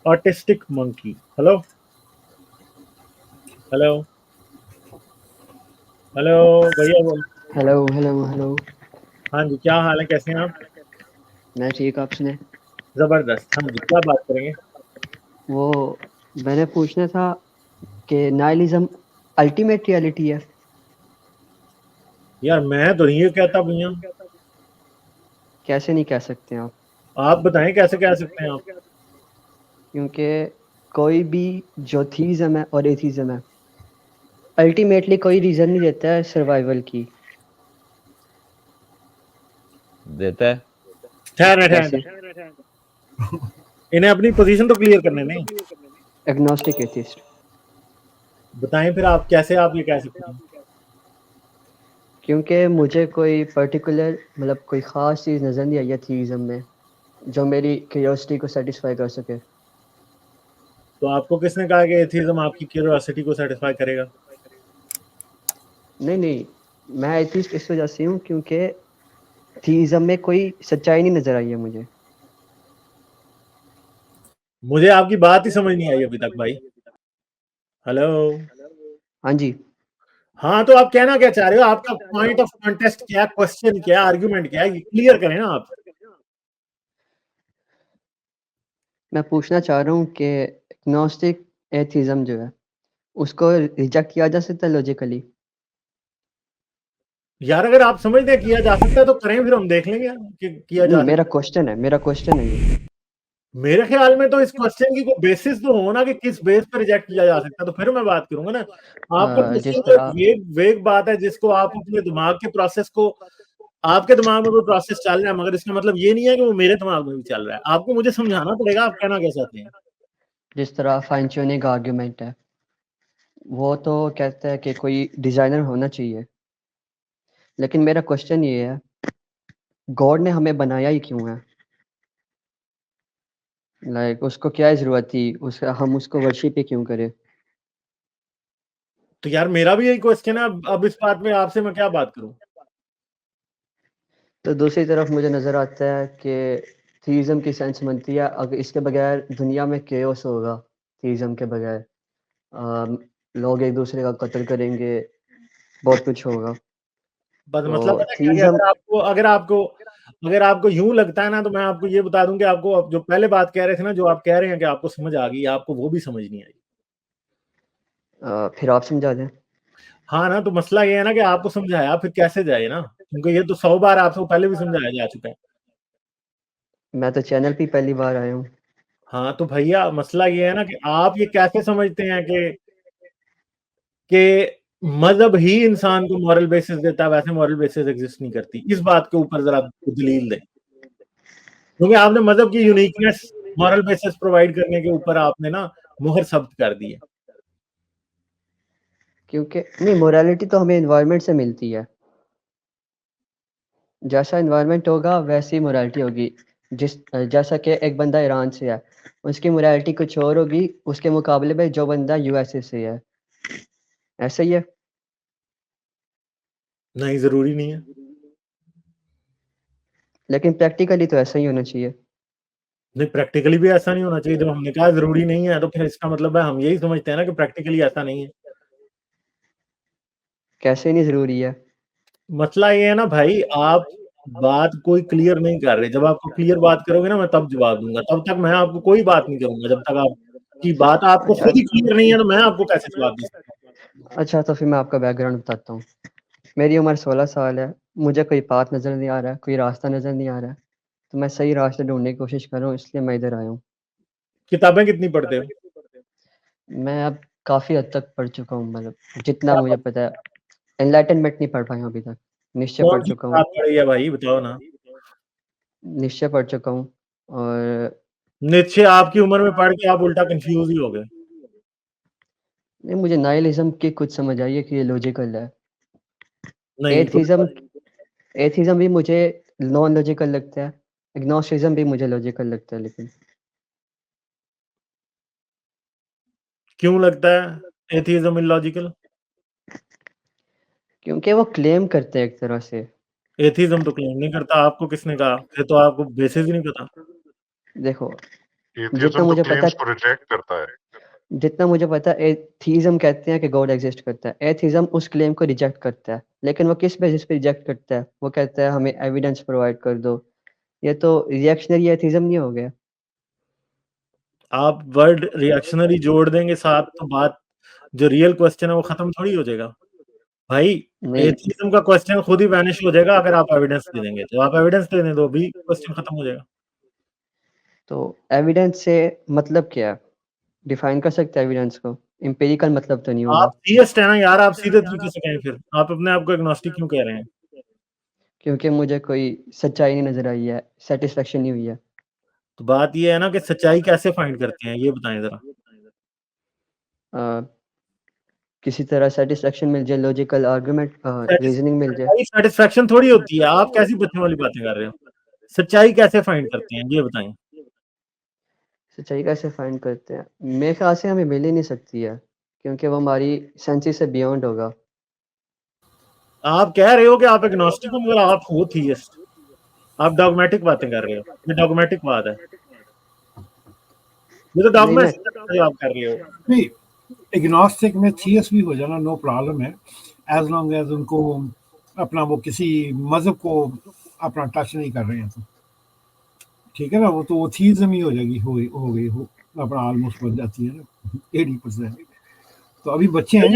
Autistic monkey. Hello hello hello भैया बोल। Hello hello hello. हाँ जी, क्या हाल है, कैसे हैं आप? मैं ठीक, आप सुने? जबरदस्त। हाँ जी, क्या बात करेंगे? वो मैंने पूछना था कि नाइलिज्म अल्टीमेट रियलिटी है। यार मैं तो नहीं ये कहता भैया। कैसे नहीं कह सकते आप? आप बताएं कैसे कह सकते हैं आप? क्योंकि कोई भी जो थीज़म है और एथीज़म है अल्टीमेटली कोई रीज़न नहीं देता है सर्वाइवल की। देता है। ठहर ठहर, कैसे? इन्हें अपनी पोजीशन तो क्लियर करने दें। Agnostic atheist. बताएं फिर आप कैसे आप ये कह सकते हैं? क्योंकि मुझे कोई पर्टिकुलर मतलब कोई ख़ास चीज़ नज़र नहीं आई है थीज़म में जो मेरी क्यूरियोसिटी को सेटिस्फाई कर सके। तो आपको किसने कहा कि एथिज्म आपकी क्यूरियोसिटी को सेटिस्फाई करेगा? नहीं नहीं, मैं एथिस्ट इस वजह से हूँ क्योंकि थीज़म में कोई सच्चाई नहीं नज़र आई है मुझे। मुझे आपकी बात ही समझ नहीं आई अभी तक भाई। हेलो। हाँ जी। हाँ, तो आप कहना क्या चाह रहे हो? आपका पॉइंट ऑफ कॉन्टेस्ट क्या है, क्वेश्चन क्या है, आर्ग्यूमेंट क्या है, क्लियर करें ना आप। मैं पूछना चाह रहा हूँ कि एग्नोस्टिक एथिज्म जो है उसको रिजेक्ट किया जा सकता है लॉजिकली? यार अगर आप समझते हैं किया जा सकता है तो करें, फिर हम देख लेंगे कि किया नहीं, जा सकता मेरा क्वेश्चन है ये। है। मेरे ख्याल में तो इस क्वेश्चन की कोई बेसिस तो हो ना कि किस बेस पर रिजेक्ट किया जा सकता है, तो फिर मैं बात करूंगा ना। आपका जिस क्वेश्चन तो एक तरह वेग वेग बात है जिसको आप अपने दिमाग के प्रोसेस को, आपके दिमाग में कोई प्रोसेस चल रहा है, मगर इसका मतलब ये नहीं है कि वो मेरे दिमाग में भी चल रहा है। आपको मुझे समझाना पड़ेगा आप कहना क्या चाहते हैं। जिस तरह फाइन ट्यूनिंग आर्ग्यूमेंट है वो तो कहता है कि कोई डिजाइनर होना चाहिए, लेकिन मेरा क्वेश्चन ये है गॉड ने हमें बनाया ही क्यों है? लाइक उसको क्या जरूरत थी उसका हम उसको वर्शिप ही क्यों करें? तो यार मेरा भी यही क्वेश्चन है। अब इस बात में आपसे मैं क्या बात करूं? तो दूसरी तरफ मुझे नज़र आता है कि थीज़म की सेंस बनती है अगर इसके बगैर दुनिया में केओस होगा। थीज़म के बगैर अम, लोग एक दूसरे का कत्ल करेंगे, बहुत कुछ होगा। बस तो मतलब पता है क्या, कि थीज़म अगर आपको यूं लगता है ना, तो मैं आपको ये बता दूं कि आपको अब जो पहले बात कह रहे थे ना, जो आप कह रहे हैं कि आपको समझ आ गई, आपको वो भी समझ नहीं आई। फिर आप समझा दें। हाँ ना, तो मसला ये है ना कि आपको समझाया फिर कैसे जाए ना, क्योंकि ये तो 100 बार आपको पहले भी समझाया जा चुका है। मैं तो चैनल पे पहली बार आया हूँ। हाँ तो भैया मसला ये है ना कि आप ये कैसे समझते हैं कि मजहब ही इंसान को मॉरल बेसिस देता है, वैसे मॉरल बेसिस एग्जिस्ट नहीं करती। इस बात के ऊपर जरा दलील दें, क्योंकि आपने मजहब की यूनिकनेस मॉरल बेसिस प्रोवाइड करने के ऊपर आपने ना मुहर सब्त कर दी है। क्योंकि नहीं, मोरालिटी तो हमें इन्वायरमेंट से मिलती है। जैसा इन्वायरमेंट होगा वैसी मोरालिटी होगी। जैसा कि एक बंदा ईरान से है, उसकी मोरालिटी कुछ और होगी उसके मुकाबले में जो बंदा यूएसए से है। ऐसा ही है। नहीं, जरूरी नहीं है। लेकिन प्रैक्टिकली तो ऐसा ही होना चाहिए। नहीं, प्रैक्टिकली भी ऐसा नहीं होना चाहिए। जब हमने कहा जरूरी नहीं है, तो फिर इसका मतलब है हम यही समझते हैं ना कि प्रैक्टिकली ऐसा नहीं है। कैसे नहीं ज़रूरी है? मसला ये है ना भाई, आप बात कोई क्लियर नहीं कर रहे। जब आपको क्लियर बात करोगे ना, मैं तब जवाब दूंगा। तब तक मैं आपको कोई बात नहीं करूंगा जब तक आपकी बात आपको अच्छा खुद ही क्लियर नहीं है, तो मैं आपको कैसे जवाब दे सकता अच्छा, तो फिर मैं आपका बैकग्राउंड बताता हूँ। मेरी उम्र 16 साल है। मुझे कोई पाथ नज़र नहीं आ रहा है, कोई रास्ता नज़र नहीं आ रहा है। तो मैं सही रास्ते ढूंढने की कोशिश कर रहा हूँ, इसलिए मैं इधर आया हूँ। हूँ। किताबें कितनी पढ़ते हो? मैं अब काफ़ी हद तक पढ़ चुका हूँ, मतलब जितना क्या मुझे पता है। एनलाइटनमेंट नहीं पढ़ पाया हूँ अभी तक। निश्चय कौन पढ़ सी चुका हूँ। किताब पढ़ी है भाई, बताओ ना। निश्चय पढ़ चुका हूँ। और नीचे आपकी उम्र में पढ़ के आप उल्टा कंफ्यूज ही हो गए। नहीं, मुझे नाइलिज्म की कुछ समझ आई है कि ये लॉजिकल है। नहीं तो एथिज्म एथिज्म भी मुझे नॉन लॉजिकल लगता है। एग्नोस्टिज्म भी मुझे लॉजिकल लगता है, लेकिन क्यों लगता है एथिज्म इलॉजिकल? क्योंकि वो क्लेम करते हैं एक तरह से। एथिज्म तो क्लेम नहीं करता। आपको किसने कहा? फिर तो आपको बेसिस ही नहीं पता। देखो, जितना एथियज्म तो मुझे पता क्लेम्स को रिजेक्ट करता है। जितना मुझे पता है एथीज्म कहते हैं कि गॉड एग्जिस्ट करता है, एथीज्म उस क्लेम को रिजेक्ट करता है, लेकिन वो किस बेसिस पे रिजेक्ट करता है? वो कहता है हमें एविडेंस प्रोवाइड कर दो। ये तो रिएक्शनरी एथीज्म नहीं हो गया? आप वर्ड रिएक्शनरी जोड़ देंगे साथ तो बात जो रियल क्वेश्चन है वो खत्म थोड़ी हो जाएगा भाई। नहीं एथिज्म का क्वेश्चन खुद ही वैनिश हो जाएगा अगर आप एविडेंस दे देंगे, तो आप एविडेंस दे दें तो भी क्वेश्चन खत्म हो जाएगा। तो एविडेंस से मतलब क्या है? डिफाइन कर सकते हैं एविडेंस को? एम्पिरिकल मतलब तो नहीं होगा? आप थीस्ट है ना यार, आप सीधे तरीके से कहें, फिर आप अपने आप को एग्नोस्टिक क्यों कह रहे हैं? क्योंकि मुझे कोई सच्चाई नहीं नजर आई है, सेटिस्फेक्शन नहीं हुई है। तो बात ये है ना कि सच्चाई कैसे फाइंड करते हैं, ये बताएं जरा। किसी तरह सेटिस्फेक्शन मिल जाए, लॉजिकल आर्गुमेंट, रीजनिंग मिल जाए। सेटिस्फेक्शन थोड़ी होती है, आप कैसी बच्चों वाली बातें कर रहे हो? सच्चाई कैसे फाइंड करते हैं ये बताएं। सच्चाई कैसे फाइंड करते हैं? मेरे ख्याल से हमें मिल ही नहीं सकती है, क्योंकि वो हमारी सेंसेस से बियॉन्ड होगा। आप कह रहे हो कि आप एग्नोस्टिक हो मगर आप हो थीस्ट। आप डॉगमेटिक बातें कर रहे हो, ये डॉगमेटिक बात है, ये तो डॉगमा जो आप कर रहे हो। नहीं, एग्नोस्टिक में थियस्ट भी हो जाना नो प्रॉब्लम है, एज लॉन्ग एज उनको अपना वो किसी मजहब को अपना टच नहीं कर रहे हैं तो ठीक है ना। वो तो वो थीज्म ही हो जाएगी, हो गई हो अपना ऑलमोस्ट बन जाती है ना 80%। तो अभी बच्चे हैं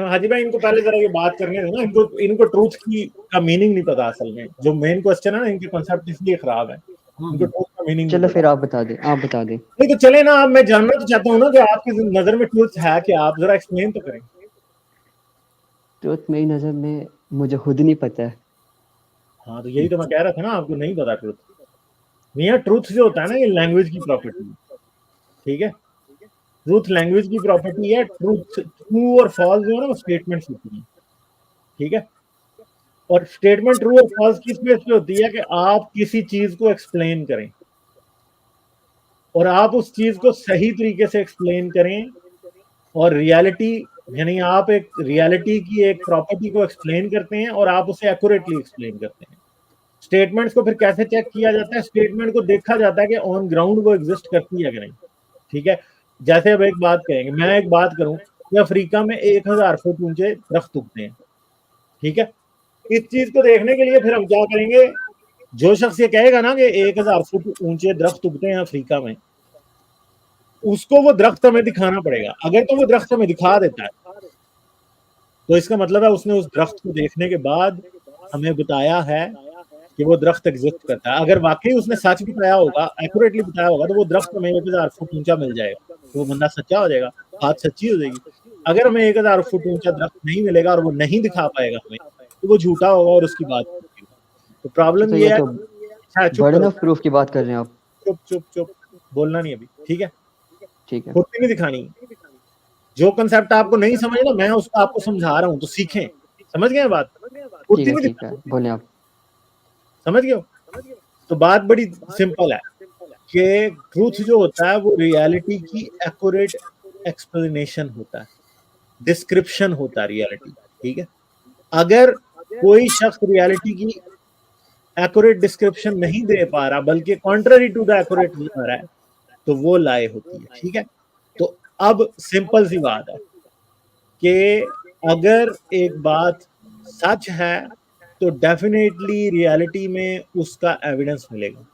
हाजी भाई, इनको पहले जरा ये बात करने देना, इनको ट्रूथ की का मीनिंग नहीं पता असल में। जो मेन क्वेश्चन है ना, इनके कॉन्सेप्ट इसलिए खराब है, इनको ट्रूथ का मीनिंग। चलो फिर आप बता दें, नहीं तो चले ना, अब मैं जानना तो चाहता हूँ ना कि आपकी नजर में ट्रूथ है कि आप जरा एक्सप्लेन तो करें। ट्रूथ मेरी नजर में मुझे खुद नहीं पता है। हाँ तो यही तो मैं कह रहा था ना, आपको नहीं पता ट्रूथ। मियाँ ट्रूथ जो होता है ना, ये लैंग्वेज की प्रॉपर्टी है, ठीक है। ट्रूथ लैंग्वेज की प्रॉपर्टी है। ट्रूथ, ट्रू और फॉल्स जो है ना, वो स्टेटमेंट्स होती हैं, ठीक है। और स्टेटमेंट ट्रू और फॉल्स किस बेस पे होती है कि आप किसी चीज को एक्सप्लेन करें और आप उस चीज को सही तरीके से एक्सप्लेन करें। और रियलिटी यानी आप एक रियलिटी की एक प्रॉपर्टी को एक्सप्लेन करते हैं और आप उसे एक्यूरेटली एक्सप्लेन करते हैं। स्टेटमेंट्स को फिर कैसे चेक किया जाता है? स्टेटमेंट को देखा जाता है कि ऑन ग्राउंड वो एग्जिस्ट करती है कि नहीं, ठीक है। जैसे अब एक बात कहेंगे, मैं एक बात करूं कि अफ्रीका में 1000 फुट ऊंचे दरख्त उगते हैं, ठीक है। इस चीज को देखने के लिए फिर हम क्या करेंगे? जो शख्स ये कहेगा ना कि 1000 फुट ऊंचे दरख्त उगते हैं अफ्रीका में, उसको वो दरख्त हमें दिखाना पड़ेगा। अगर तो वो दरख्त हमें दिखा देता है तो इसका मतलब है उसने उस दरख्त को देखने के बाद हमें बताया है कि वो दरख्त एग्जिस्ट करता है। अगर वाकई उसने सच बताया होगा, एक्यूरेटली बताया होगा, तो वो दरख्त हमें 1000 फुट ऊंचा मिल जाएगा, तो वो बंदा सच्चा हो जाएगा, बात सच्ची हो जाएगी। अगर हमें 1000 फुट ऊंचा दरख्त नहीं मिलेगा और वो नहीं दिखा पाएगा हमें, तो वो झूठा होगा और उसकी बात होगी। तो प्रॉब्लम ये है, बर्डन ऑफ प्रूफ की बात कर रहे हैं आप। चुप चुप चुप, बोलना नहीं अभी, ठीक है। ठीक है, खुद नहीं दिखानी। जो कंसेप्ट आपको नहीं समझ ना, मैं उसको आपको समझा रहा हूँ, तो सीखें। समझ गए बात? ठीक है, बोले आप। समझ गए? तो बात बड़ी सिंपल है कि ट्रूथ जो होता है वो रियलिटी की एक्यूरेट एक्सप्लेनेशन होता है, डिस्क्रिप्शन होता है रियलिटी, ठीक है। अगर कोई शख्स रियलिटी की एक्यूरेट डिस्क्रिप्शन नहीं दे पा रहा बल्कि कॉन्ट्ररी टू द एक्यूरेट बता रहा है, तो वो लाए होती है, ठीक है। तो अब सिंपल सी बात है कि अगर एक बात सच है तो डेफिनेटली रियलिटी में उसका एविडेंस मिलेगा।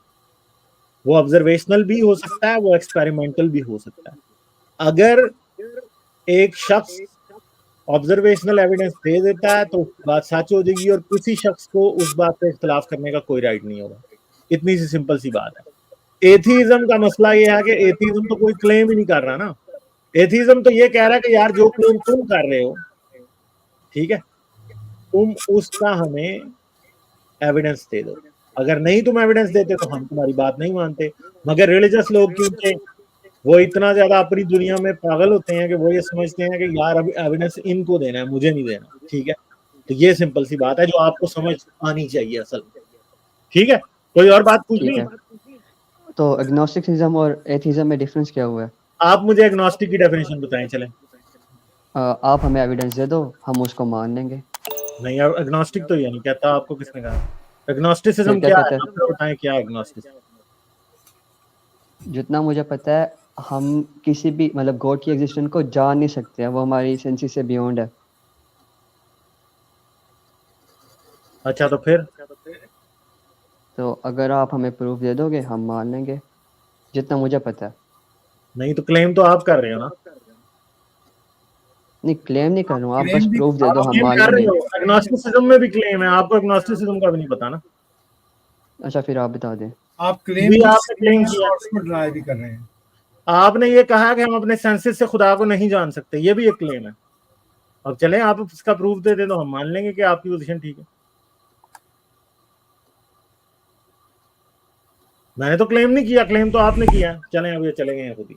वो ऑब्जर्वेशनल भी हो सकता है, वो एक्सपेरिमेंटल भी हो सकता है। अगर एक शख्स ऑब्जर्वेशनल एविडेंस दे देता है तो बात सच हो जाएगी और किसी शख्स को उस बात पे इख्तलाफ करने का कोई राइट नहीं होगा। इतनी सी सिंपल सी बात है। एथीज्म का मसला ये है कि एथीज्म तो कोई क्लेम ही नहीं कर रहा ना। एथीज्म तो ये कह रहा है कि यार जो क्लेम तुम कर रहे हो, ठीक है, तुम उसका हमें एविडेंस दे दो। अगर नहीं तुम एविडेंस देते तो हम तुम्हारी बात नहीं मानते। मगर रिलीजियस लोग क्योंकि वो इतना ज्यादा अपनी दुनिया में पागल होते हैं कि वो ये समझते हैं कि यार अभी एविडेंस इनको देना है, मुझे नहीं देना, ठीक है। तो ये सिंपल सी बात है जो आपको समझ आनी चाहिए असल में, ठीक है। कोई और बात पूछनी है? तो एग्नोस्टिसिज्म और एथीज्म में डिफरेंस क्या हुआ है? आप मुझे एग्नोस्टिक की डेफिनेशन बताएं। चलें, आप हमें एविडेंस दे दो, हम उसको मान लेंगे। नहीं, एग्नोस्टिक तो ये नहीं कहता। आपको किसने कहा? एग्नोस्टिसिज्म क्या है? आपको बताएं क्या है एग्नोस्टिसिज्म? जितना मुझे पता है हम किसी भी मतलब गॉड की एग्जिस्टेंस को जान नहीं सकते हैं, वो हमारी सेंसेस से बियॉन्ड है। अच्छा तो फिर तो अगर आप हमें प्रूफ दे दोगे हम मान लेंगे, जितना मुझे पता है। नहीं तो क्लेम तो आप कर रहे हो ना, नहीं क्लेम नहीं कर रहा हूँ, आप Claim बस भी- प्रूफ दे दो आप हम क्लेम मान कर रहे लेंगे। हो। एग्नोस्टिसिज्म में भी क्लेम है, आपको एग्नोस्टिसिज्म का भी नहीं पता ना। अच्छा फिर आप बता दें। आप क्लेम भी आपने claim किया। सोर्स को डिनाई भी कर रहे हैं। आपने ये कहा कि हम अपने सेंसेस से खुदा को नहीं जान सकते, ये भी एक क्लेम है। अब चलें आप इसका प्रूफ दे दे तो हम मान लेंगे कि आपकी पोजीशन ठीक है। मैंने तो क्लेम नहीं किया, क्लेम तो आपने किया। चलें अब ये चले गए हैं खुद ही।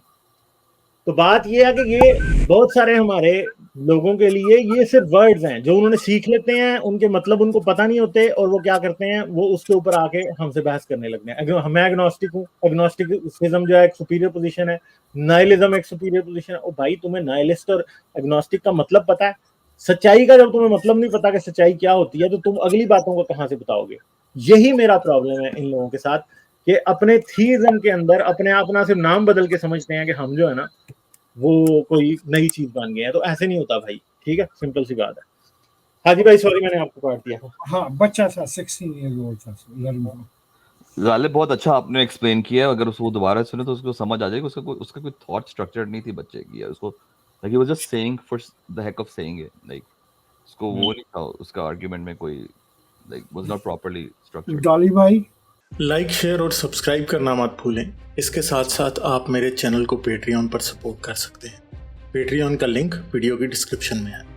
तो बात ये है कि ये बहुत सारे हमारे लोगों के लिए ये सिर्फ वर्ड्स हैं जो उन्होंने सीख लेते हैं, उनके मतलब उनको पता नहीं होते, और वो क्या करते हैं, वो उसके ऊपर आके हमसे बहस करने लगते हैं। मैं एग्नोस्टिक हूँ, एग्नोस्टिसिज्म जो है एक सुपीरियर पोजीशन है, नाइलिज्म एक सुपीरियर पोजीशन है। ओ भाई, तुम्हें नाइलिस्ट और एग्नोस्टिक का मतलब पता है? सच्चाई का जब तुम्हें मतलब नहीं पता कि सच्चाई क्या होती है, तो तुम अगली बातों को कहां से बताओगे? यही मेरा प्रॉब्लम है इन लोगों के साथ, कि अपने थीइज्म के अंदर अपने आप ना सिर्फ नाम बदल के समझते हैं कि हम जो है ना वो कोई नई चीज बन गए हैं। तो ऐसे नहीं होता भाई, ठीक है, सिंपल सी बात है। हाजी भाई सॉरी मैंने आपको काट दिया। हाँ, बच्चा था 16 ईयर ओल्ड था, लर्न को। गालिब बहुत अच्छा आपने एक्सप्लेन किया, अगर उसको दोबारा सुने तो उसको समझ आ जाएगी। उसका कोई थॉट स्ट्रक्चर नहीं थी बच्चे की, उसको like he was just saying for the heck of saying it, like उसको वो नहीं था, उसका आर्गुमेंट में कोई like was not properly structured. Dolly भाई, लाइक शेयर और सब्सक्राइब करना मत भूलें। इसके साथ साथ आप मेरे चैनल को पेट्रियन पर सपोर्ट कर सकते हैं। पेट्रियन का लिंक वीडियो की डिस्क्रिप्शन में है।